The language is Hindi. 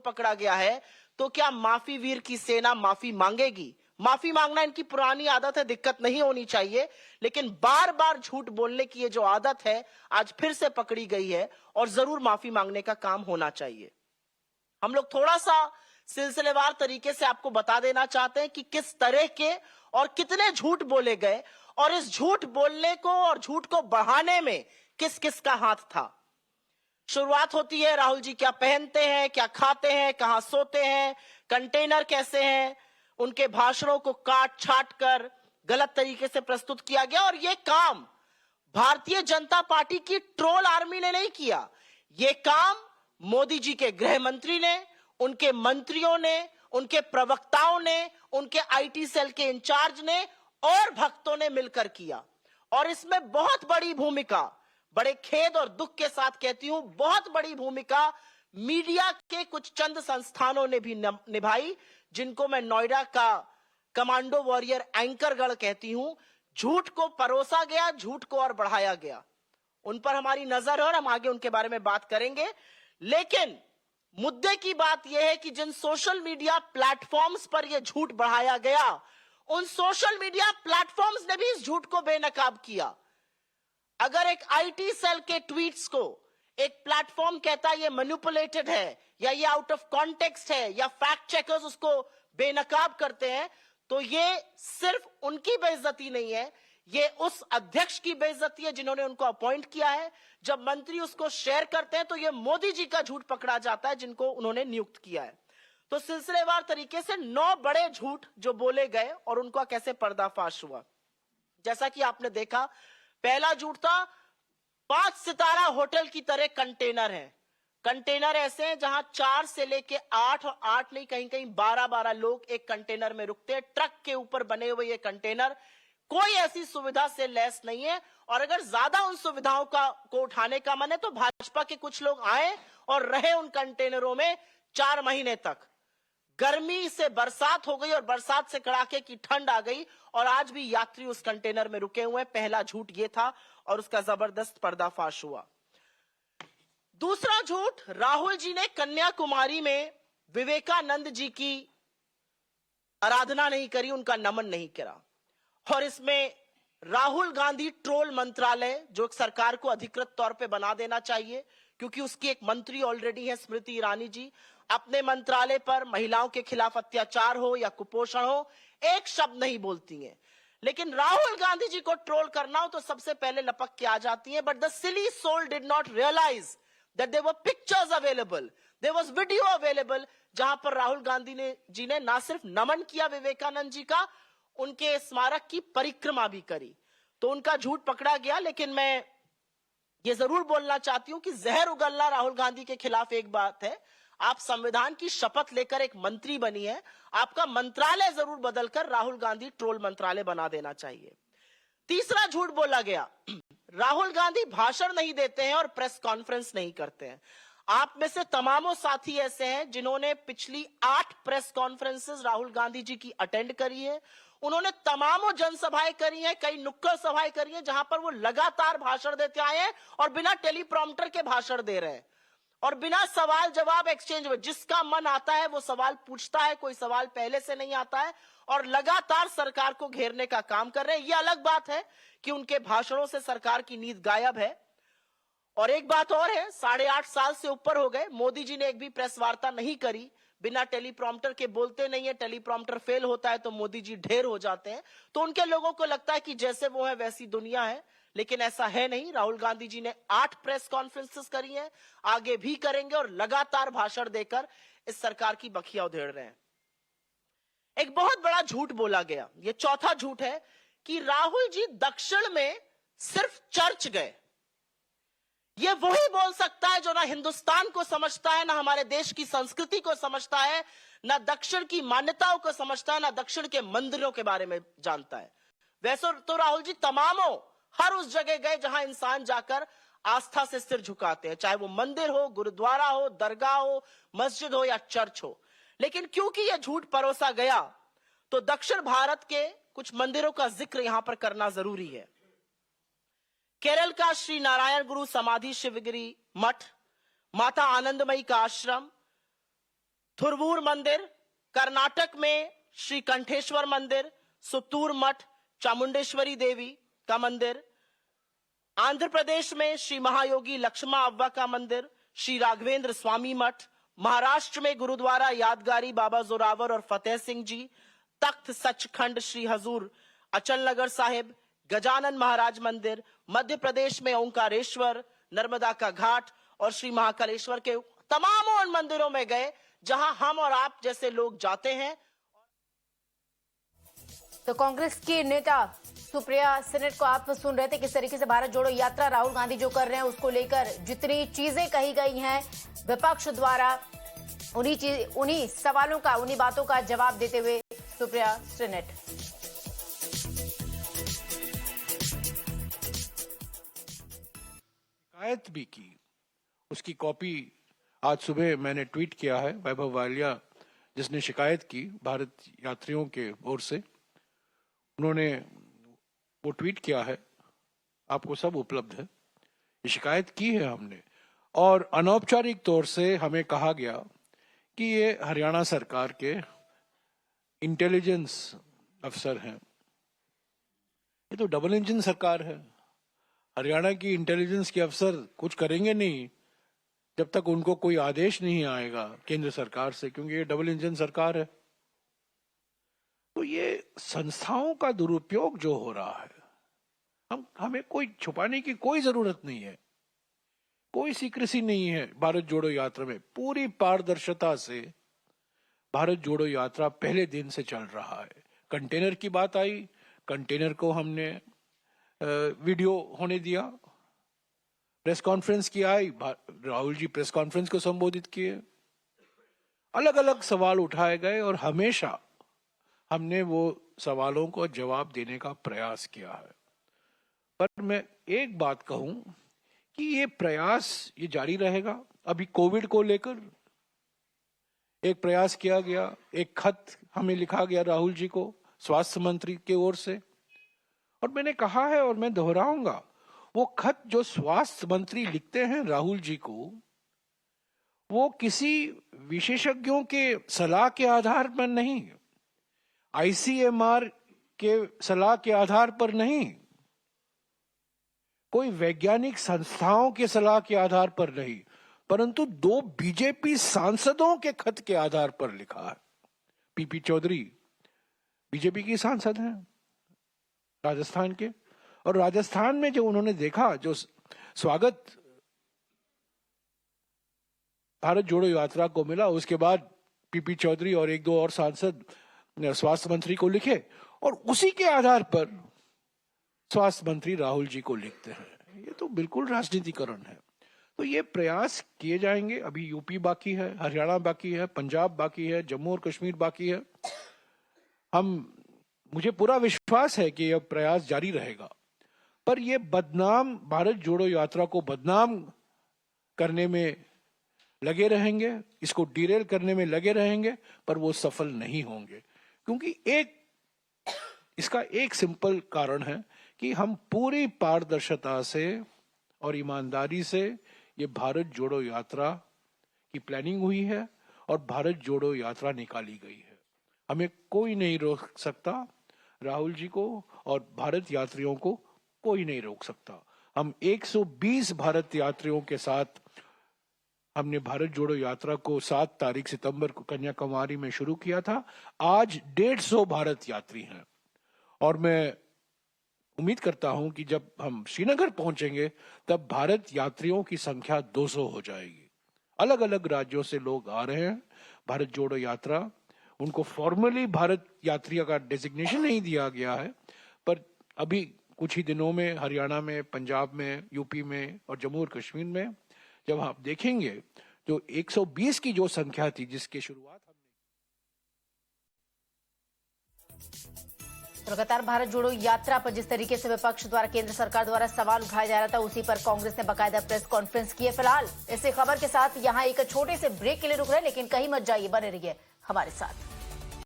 पकड़ा गया है, तो क्या माफी वीर की सेना माफी मांगेगी? माफी मांगना इनकी पुरानी आदत है, दिक्कत नहीं होनी चाहिए, लेकिन बार बार झूठ बोलने की ये जो आदत है आज फिर से पकड़ी गई है और जरूर माफी मांगने का काम होना चाहिए। हम लोग थोड़ा सा सिलसिलेवार तरीके से आपको बता देना चाहते हैं कि किस तरह के और कितने झूठ बोले गए और इस झूठ बोलने को और झूठ को बढ़ाने में किस किस का हाथ था। शुरुआत होती है, राहुल जी क्या पहनते हैं, क्या खाते हैं, कहां सोते हैं, कंटेनर कैसे हैं, उनके भाषणों को काट छाट कर गलत तरीके से प्रस्तुत किया गया। और यह काम भारतीय जनता पार्टी की ट्रोल आर्मी ने नहीं किया, यह काम मोदी जी के गृह मंत्री ने, उनके मंत्रियों ने, उनके प्रवक्ताओं ने, उनके आईटी सेल के इंचार्ज ने और भक्तों ने मिलकर किया। और इसमें बहुत बड़ी भूमिका, बड़े खेद और दुख के साथ कहती हूं, बहुत बड़ी भूमिका मीडिया के कुछ चंद संस्थानों ने भी निभाई, जिनको मैं नोएडा का कमांडो वॉरियर एंकरगढ़ कहती हूं। झूठ को परोसा गया, झूठ को और बढ़ाया गया, उन पर हमारी नजर है और हम आगे उनके बारे में बात करेंगे। लेकिन मुद्दे की बात यह है कि जिन सोशल मीडिया प्लेटफॉर्म्स पर यह झूठ बढ़ाया गया, उन सोशल मीडिया प्लेटफॉर्म्स ने भी इस झूठ को बेनकाब किया। अगर एक आईटी सेल के ट्वीट्स को एक प्लेटफॉर्म कहता है ये मैनिपुलेटेड है या ये आउट ऑफ कॉन्टेक्स्ट है या फैक्ट चेकर्स उसको बेनकाब करते हैं, तो ये सिर्फ उनकी बेइज्जती नहीं है, ये उस अध्यक्ष की बेइज्जती है जिन्होंने उनको अपॉइंट किया है। जब मंत्री उसको शेयर करते हैं तो ये मोदी जी का झूठ पकड़ा जाता है जिनको उन्होंने नियुक्त किया है। तो सिलसिलेवार तरीके से 9 बड़े झूठ जो बोले गए और उनका कैसे पर्दाफाश हुआ। जैसा कि आपने देखा, पहला झूठ था 5 सितारा होटल की तरह कंटेनर है। कंटेनर ऐसे हैं जहां 4 से लेके 8 और 8 नहीं, कहीं कहीं 12-12 लोग एक कंटेनर में रुकते हैं। ट्रक के ऊपर बने हुए ये कंटेनर कोई ऐसी सुविधा से लैस नहीं है, और अगर ज्यादा उन सुविधाओं को उठाने का मन है तो भाजपा के कुछ लोग आए और रहे उन कंटेनरों में 4 महीने तक। गर्मी से बरसात हो गई और बरसात से कड़ाके की ठंड आ गई और आज भी यात्री उस कंटेनर में रुके हुए हैं। पहला झूठ ये था और उसका जबरदस्त पर्दाफाश हुआ। दूसरा झूठ, राहुल जी ने कन्याकुमारी में विवेकानंद जी की आराधना नहीं करी, उनका नमन नहीं करा। और इसमें राहुल गांधी ट्रोल मंत्रालय, जो सरकार को अधिकृत तौर पे बना देना चाहिए, क्योंकि उसकी एक मंत्री ऑलरेडी है स्मृति ईरानी जी, अपने मंत्रालय पर महिलाओं के खिलाफ अत्याचार हो या कुपोषण हो एक शब्द नहीं बोलती हैं। लेकिन राहुल गांधी जी को ट्रोल करना हो तो सबसे पहले लपक के आ जाती है। But the silly soul did not realize that there were pictures available, there was video available, जहां पर राहुल गांधी जी ने ना सिर्फ नमन किया विवेकानंद जी का, उनके स्मारक की परिक्रमा भी करी। तो उनका झूठ पकड़ा गया। लेकिन मैं ये जरूर बोलना चाहती हूं कि जहर उगलना राहुल गांधी के खिलाफ एक बात है, आप संविधान की शपथ लेकर एक मंत्री बनी है, आपका मंत्रालय जरूर बदलकर राहुल गांधी ट्रोल मंत्रालय बना देना चाहिए। तीसरा झूठ बोला गया, राहुल गांधी भाषण नहीं देते हैं और प्रेस कॉन्फ्रेंस नहीं करते हैं। आप में से तमामों साथी ऐसे हैं जिन्होंने पिछली 8 प्रेस कॉन्फ्रेंसेस राहुल गांधी जी की अटेंड करी है। उन्होंने तमामों जनसभाएं करी हैं, कई नुक्कड़ सभाएं करी हैं, जहां पर वो लगातार भाषण देते आए हैं और बिना टेलीप्रॉम्प्टर के भाषण दे रहे हैं और बिना सवाल जवाब एक्सचेंज में, जिसका मन आता है वो सवाल पूछता है, कोई सवाल पहले से नहीं आता है, और लगातार सरकार को घेरने का काम कर रहे हैं। यह अलग बात है कि उनके भाषणों से सरकार की नींद गायब है। और एक बात और है, 8.5 साल से ऊपर हो गए, मोदी जी ने एक भी प्रेस वार्ता नहीं करी, बिना टेलीप्रॉम्प्टर के बोलते नहीं है, टेलीप्रॉम्प्टर फेल होता है तो मोदी जी ढेर हो जाते हैं। तो उनके लोगों को लगता है कि जैसे वो है वैसी दुनिया है, लेकिन ऐसा है नहीं। राहुल गांधी जी ने 8 प्रेस कॉन्फ्रेंसेस करी हैं, आगे भी करेंगे और लगातार भाषण देकर इस सरकार की बखिया उधेड़ रहे हैं। एक बहुत बड़ा झूठ बोला गया, यह चौथा झूठ है कि राहुल जी दक्षिण में सिर्फ चर्च गए। ये वही बोल सकता है जो ना हिंदुस्तान को समझता है, ना हमारे देश की संस्कृति को समझता है, ना दक्षिण की मान्यताओं को समझता है, ना दक्षिण के मंदिरों के बारे में जानता है। वैसे तो राहुल जी तमामों हर उस जगह गए जहां इंसान जाकर आस्था से सिर झुकाते हैं, चाहे वो मंदिर हो, गुरुद्वारा हो, दरगाह हो, मस्जिद हो या चर्च हो। लेकिन क्योंकि यह झूठ परोसा गया तो दक्षिण भारत के कुछ मंदिरों का जिक्र यहां पर करना जरूरी है। केरल का श्री नारायण गुरु समाधि शिवगिरी मठ, माता आनंदमयी का आश्रम, थुरवूर मंदिर, कर्नाटक में श्री कंठेश्वर मंदिर, सुत्तूर मठ, चामुंडेश्वरी देवी का मंदिर, आंध्र प्रदेश में श्री महायोगी लक्ष्मा अव्वा का मंदिर, श्री राघवेंद्र स्वामी मठ, महाराष्ट्र में गुरुद्वारा यादगारी बाबा जोरावर और फतेह सिंह जी, तख्त सचखंड श्री हजूर अचल नगर साहिब, गजानन महाराज मंदिर, मध्य प्रदेश में ओंकारेश्वर, नर्मदा का घाट और श्री महाकालेश्वर के तमाम उन मंदिरों में गए जहां हम और आप जैसे लोग जाते हैं। तो कांग्रेस की नेता सुप्रिया सेनेट को आप सुन रहे थे किस तरीके से भारत जोड़ो यात्रा राहुल गांधी जो कर रहे हैं उसको लेकर जितनी चीजें कही गई हैं विपक्ष द्वारा, उन्हीं सवालों का, उन्हीं बातों का जवाब देते हुए सुप्रिया सेनेट। शिकायत भी की, उसकी कॉपी आज सुबह मैंने ट्वीट किया है। वैभव वालिया जिसने शिकायत की भारत यात्रियों के ओर से, उन्होंने वो ट्वीट किया है, आपको सब उपलब्ध है। ये शिकायत की है हमने और अनौपचारिक तौर से हमें कहा गया कि ये हरियाणा सरकार के इंटेलिजेंस अफसर हैं। ये तो डबल इंजन सरकार है। हरियाणा की इंटेलिजेंस के अफसर कुछ करेंगे नहीं जब तक उनको कोई आदेश नहीं आएगा केंद्र सरकार से, क्योंकि ये डबल इंजन सरकार है। तो ये संस्थाओं का दुरुपयोग जो हो रहा है, हमें कोई छुपाने की कोई जरूरत नहीं है, कोई सीक्रेसी नहीं है। भारत जोड़ो यात्रा में पूरी पारदर्शिता से भारत जोड़ो यात्रा पहले दिन से चल रहा है। कंटेनर की बात आई, कंटेनर को हमने वीडियो होने दिया। प्रेस कॉन्फ्रेंस की आई, राहुल जी प्रेस कॉन्फ्रेंस को संबोधित किए, अलग अलग सवाल उठाए गए और हमेशा हमने वो सवालों को जवाब देने का प्रयास किया है। पर मैं एक बात कहूं कि ये प्रयास ये जारी रहेगा। अभी कोविड को लेकर एक प्रयास किया गया, एक खत हमें लिखा गया राहुल जी को स्वास्थ्य मंत्री के ओर से, और मैंने कहा है और मैं दोहराऊंगा, वो खत जो स्वास्थ्य मंत्री लिखते हैं राहुल जी को, वो किसी विशेषज्ञों के सलाह के आधार पर नहीं, आईसीएमआर के सलाह के आधार पर नहीं, कोई वैज्ञानिक संस्थाओं के सलाह के आधार पर नहीं, परंतु 2 बीजेपी सांसदों के खत के आधार पर लिखा है। पीपी चौधरी बीजेपी की सांसद हैं राजस्थान के, और राजस्थान में जो उन्होंने देखा, जो स्वागत भारत जोड़ो यात्रा को मिला, उसके बाद पीपी चौधरी और 1-2 और सांसद स्वास्थ्य मंत्री को लिखे और उसी के आधार पर स्वास्थ्य मंत्री राहुल जी को लिखते हैं। ये तो बिल्कुल राजनीतिकरण है। तो ये प्रयास किए जाएंगे। अभी यूपी बाकी है, हरियाणा बाकी है, पंजाब बाकी है, जम्मू और कश्मीर बाकी है। मुझे पूरा विश्वास है कि यह प्रयास जारी रहेगा। पर ये बदनाम, भारत जोड़ो यात्रा को बदनाम करने में लगे रहेंगे, इसको डिरेल करने में लगे रहेंगे, पर वो सफल नहीं होंगे। क्योंकि इसका एक सिंपल कारण है कि हम पूरी पारदर्शिता से और ईमानदारी से ये भारत जोड़ो यात्रा की प्लानिंग हुई है और भारत जोड़ो यात्रा निकाली गई है। हमें कोई नहीं रोक सकता, राहुल जी को और भारत यात्रियों को कोई नहीं रोक सकता। हम 120 भारत यात्रियों के साथ हमने भारत जोड़ो यात्रा को 7 तारीख सितंबर को कन्याकुमारी में शुरू किया था। आज 150 भारत यात्री हैं और मैं उम्मीद करता हूं कि जब हम श्रीनगर पहुंचेंगे तब भारत यात्रियों की संख्या 200 हो जाएगी। अलग अलग राज्यों से लोग आ रहे हैं भारत जोड़ो यात्रा। उनको फॉर्मली भारत यात्री का डेजिग्नेशन नहीं दिया गया है, पर अभी कुछ ही दिनों में हरियाणा में, पंजाब में, यूपी में और जम्मू और कश्मीर में जब आप देखेंगे तो 120 की जो संख्या थी जिसकी शुरुआत लगातार भारत जोड़ो यात्रा पर जिस तरीके से विपक्ष द्वारा केंद्र सरकार द्वारा सवाल उठाया जा रहा था, उसी पर कांग्रेस ने बाकायदा प्रेस कॉन्फ्रेंस की है। फिलहाल इसी खबर के साथ यहां एक छोटे से ब्रेक के लिए रुक रहे हैं, लेकिन कहीं मत जाइए, बने रहिए हमारे साथ।